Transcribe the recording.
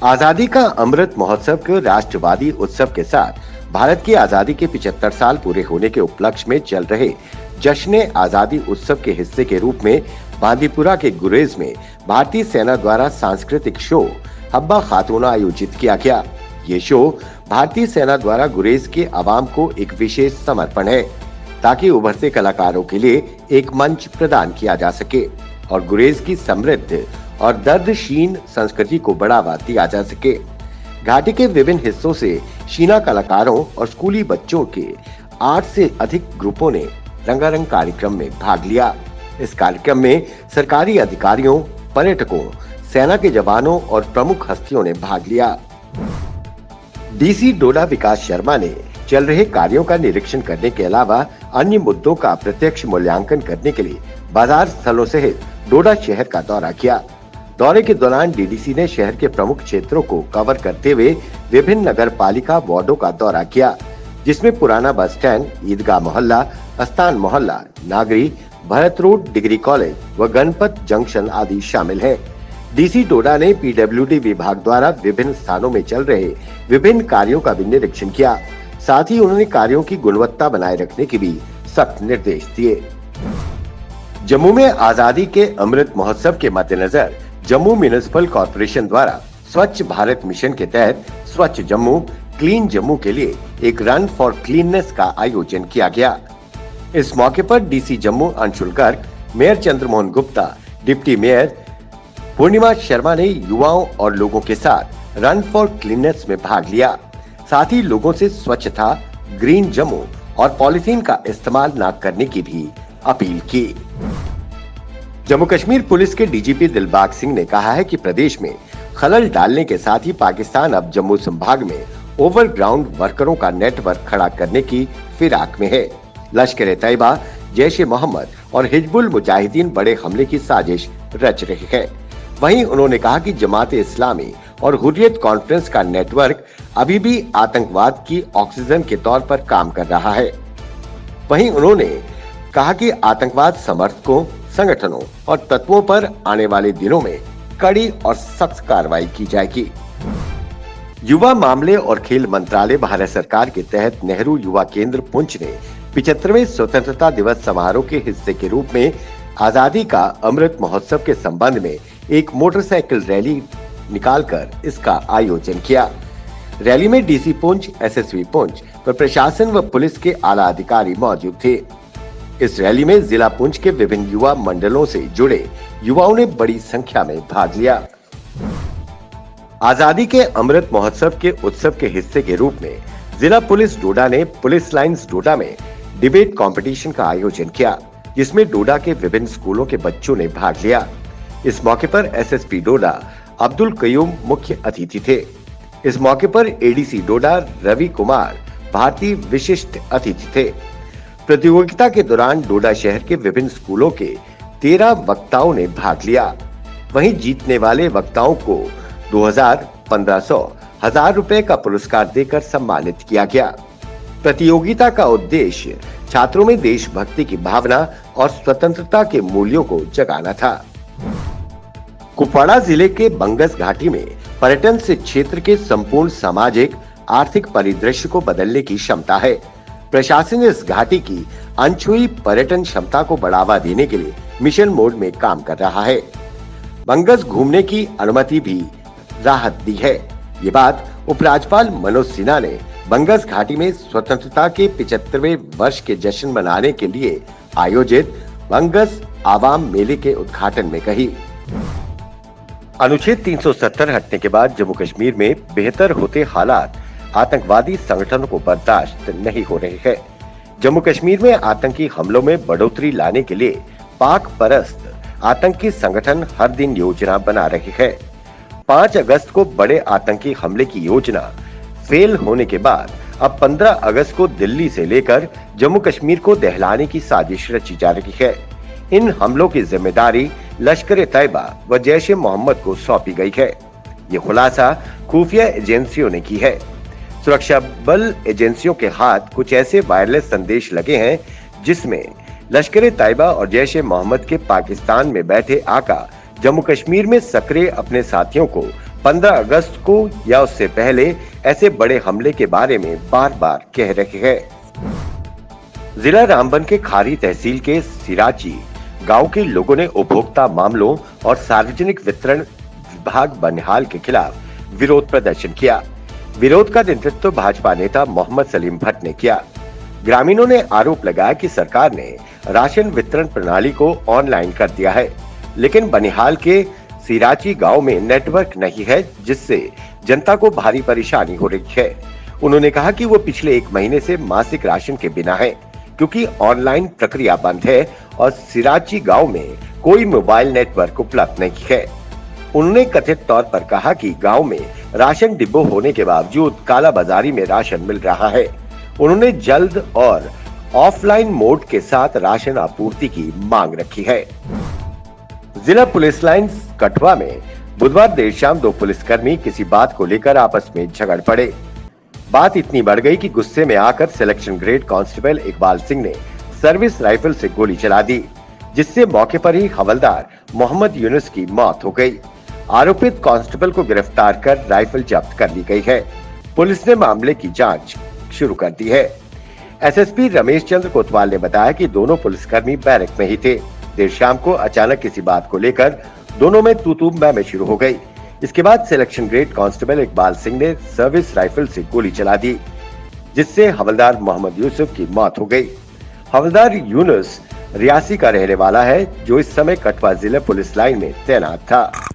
आजादी का अमृत महोत्सव के राष्ट्रवादी उत्सव के साथ भारत की आजादी के 75 साल पूरे होने के उपलक्ष्य में चल रहे जश्न आजादी उत्सव के हिस्से के रूप में बांदीपुरा के गुरेज में भारतीय सेना द्वारा सांस्कृतिक शो हब्बा खातूना आयोजित किया गया। ये शो भारतीय सेना द्वारा गुरेज के आवाम को एक विशेष समर्पण है ताकि उभरते कलाकारों के लिए एक मंच प्रदान किया जा सके और गुरेज की समृद्ध और दर्दशीन संस्कृति को बढ़ावा दिया जा सके। घाटी के विभिन्न हिस्सों से शीना कलाकारों और स्कूली बच्चों के 8 से अधिक ग्रुपों ने रंगारंग कार्यक्रम में भाग लिया। इस कार्यक्रम में सरकारी अधिकारियों, पर्यटकों, सेना के जवानों और प्रमुख हस्तियों ने भाग लिया। डीसी डोडा विकास शर्मा ने चल रहे कार्यों का निरीक्षण करने के अलावा अन्य मुद्दों का प्रत्यक्ष मूल्यांकन करने के लिए बाजार स्थलों सहित डोडा शहर का दौरा किया। दौरे के दौरान डीडीसी ने शहर के प्रमुख क्षेत्रों को कवर करते हुए विभिन्न नगर पालिका वार्डों का दौरा किया, जिसमें पुराना बस स्टैंड, ईदगाह मोहल्ला, अस्तान मोहल्ला, नागरी, भरत रोड, डिग्री कॉलेज व गणपत जंक्शन आदि शामिल हैं। डीसी डोडा ने पीडब्ल्यूडी विभाग द्वारा विभिन्न स्थानों में चल रहे विभिन्न कार्यों का भी निरीक्षण किया। साथ ही उन्होंने कार्यों की गुणवत्ता बनाए रखने के भी सख्त निर्देश दिए। जम्मू में आजादी के अमृत महोत्सव के मद्देनजर जम्मू म्युनिसिपल कॉर्पोरेशन द्वारा स्वच्छ भारत मिशन के तहत स्वच्छ जम्मू, क्लीन जम्मू के लिए एक रन फॉर क्लीननेस का आयोजन किया गया। इस मौके पर DC Jammu Anshul Garg, mayor Chandramohan Gupta, deputy mayor Purnima Sharma ने युवाओं और लोगों के साथ रन फॉर क्लीननेस में भाग लिया। साथ ही लोगों से स्वच्छता, ग्रीन जम्मू और पॉलिथीन का इस्तेमाल न करने की भी अपील की। जम्मू कश्मीर पुलिस के डीजीपी दिलबाग सिंह ने कहा है कि प्रदेश में खलल डालने के साथ ही पाकिस्तान अब जम्मू संभाग में ओवरग्राउंड वर्करों का नेटवर्क खड़ा करने की फिराक में है। लश्कर-ए-तैयबा, जैश-ए-मोहम्मद और हिजबुल मुजाहिदीन बड़े हमले की साजिश रच रही है। वहीं उन्होंने कहा कि जमात-ए-इस्लामी और हुर्रियत कॉन्फ्रेंस का नेटवर्क अभी भी आतंकवाद की ऑक्सीजन के तौर पर काम कर रहा है। वहीं उन्होंने कहा कि आतंकवाद समर्थकों, संगठनों और तत्वों पर आने वाले दिनों में कड़ी और सख्त कार्रवाई की जाएगी। युवा मामले और खेल मंत्रालय भारत सरकार के तहत नेहरू युवा केंद्र पुंछ ने 75वें स्वतंत्रता दिवस समारोह के हिस्से के रूप में आजादी का अमृत महोत्सव के संबंध में एक मोटरसाइकिल रैली निकालकर इसका आयोजन किया। रैली में डीसी पुंछ, एसएसपी पुंछ व प्रशासन व पुलिस के आला अधिकारी मौजूद थे। इस रैली में जिला पुंछ के विभिन्न युवा मंडलों से जुड़े युवाओं ने बड़ी संख्या में भाग लिया। आजादी के अमृत महोत्सव के उत्सव के हिस्से के रूप में जिला पुलिस डोडा ने पुलिस लाइंस डोडा में डिबेट कंपटीशन का आयोजन किया, जिसमें डोडा के विभिन्न स्कूलों के बच्चों ने भाग लिया। इस मौके पर एसएसपी डोडा अब्दुल कयूम मुख्य अतिथि थे। इस मौके पर एडीसी डोडा रवि कुमार भारतीय विशिष्ट अतिथि थे। प्रतियोगिता के दौरान डोडा शहर के विभिन्न स्कूलों के 13 वक्ताओं ने भाग लिया। वहीं जीतने वाले वक्ताओं को 2000, 1500, 1000 रुपए का पुरस्कार देकर सम्मानित किया गया। प्रतियोगिता का उद्देश्य छात्रों में देशभक्ति की भावना और स्वतंत्रता के मूल्यों को जगाना था। कुपवाड़ा जिले के बंगस घाटी में पर्यटन से क्षेत्र के संपूर्ण सामाजिक, आर्थिक परिदृश्य को बदलने की क्षमता है। प्रशासन इस घाटी की अनछुई पर्यटन क्षमता को बढ़ावा देने के लिए मिशन मोड में काम कर रहा है। बंगस घूमने की अनुमति भी राहत दी है। ये बात उपराज्यपाल मनोज सिन्हा ने बंगस घाटी में स्वतंत्रता के 75वें वर्ष के जश्न मनाने के लिए आयोजित बंगस आवाम मेले के उद्घाटन में कही। अनुच्छेद 370 हटने के बाद जम्मू कश्मीर में बेहतर होते हालात आतंकवादी संगठनों को बर्दाश्त नहीं हो रहे हैं। जम्मू कश्मीर में आतंकी हमलों में बढ़ोतरी लाने के लिए पाक परस्त आतंकी संगठन हर दिन योजना बना रहे हैं। 5 अगस्त को बड़े आतंकी हमले की योजना फेल होने के बाद अब 15 अगस्त को दिल्ली से लेकर जम्मू कश्मीर को दहलाने की साजिश रची जा रही है। इन हमलों की जिम्मेदारी लश्कर-ए-तैयबा व जैश-ए-मोहम्मद को सौंपी गई है। ये खुलासा खुफिया एजेंसियों ने की है। सुरक्षा बल एजेंसियों के हाथ कुछ ऐसे वायरलेस संदेश लगे हैं जिसमें लश्कर-ए-तैयबा और जैश-ए-मोहम्मद के पाकिस्तान में बैठे आका जम्मू कश्मीर में सक्रिय अपने साथियों को 15 अगस्त को या उससे पहले ऐसे बड़े हमले के बारे में बार-बार कह रहे हैं। जिला रामबन के खारी तहसील के सिराची गांव के लोगों ने उपभोक्ता मामलों और सार्वजनिक वितरण विभाग बनिहाल के खिलाफ विरोध प्रदर्शन किया। विरोध का नेतृत्व भाजपा नेता मोहम्मद सलीम भट्ट ने किया। ग्रामीणों ने आरोप लगाया कि सरकार ने राशन वितरण प्रणाली को ऑनलाइन कर दिया है, लेकिन बनिहाल के सिराची गांव में नेटवर्क नहीं है, जिससे जनता को भारी परेशानी हो रही है। उन्होंने कहा कि वो पिछले 1 महीने से मासिक राशन के बिना है, क्योंकि ऑनलाइन प्रक्रिया बंद है और सिराची गांव में कोई मोबाइल नेटवर्क उपलब्ध नहीं है। उन्होंने कथित तौर पर कहा कि गांव में राशन डिब्बों होने के बावजूद कालाबाजारी में राशन मिल रहा है। उन्होंने जल्द और ऑफलाइन मोड के साथ राशन आपूर्ति की मांग रखी है। जिला पुलिस लाइन कठवा में बुधवार देर शाम 2 पुलिसकर्मी किसी बात को लेकर आपस में झगड़ पड़े। बात इतनी बढ़ गई कि गुस्से में आकर selection grade constable Iqbal Singh ने सर्विस राइफल से गोली चला दी, जिससे मौके पर ही हवलदार मोहम्मद यूनुस की मौत हो गई। आरोपित कांस्टेबल को गिरफ्तार कर राइफल जब्त कर ली गई है। पुलिस ने मामले की जांच शुरू कर दी है। एसएसपी रमेश चंद्र कोतवाल ने बताया कि दोनों पुलिसकर्मी बैरक में ही थे। देर शाम को अचानक किसी बात को लेकर दोनों में तू-तू मैं शुरू हो गई। इसके बाद selection grade constable Iqbal Singh ने सर्विस राइफल से गोली चला दी, जिससे हवलदार मोहम्मद यूसुफ की मौत हो गई। हवलदार यूनुस रियासी का रहने वाला है, जो इस समय कठवा जिला पुलिस लाइन में तैनात था।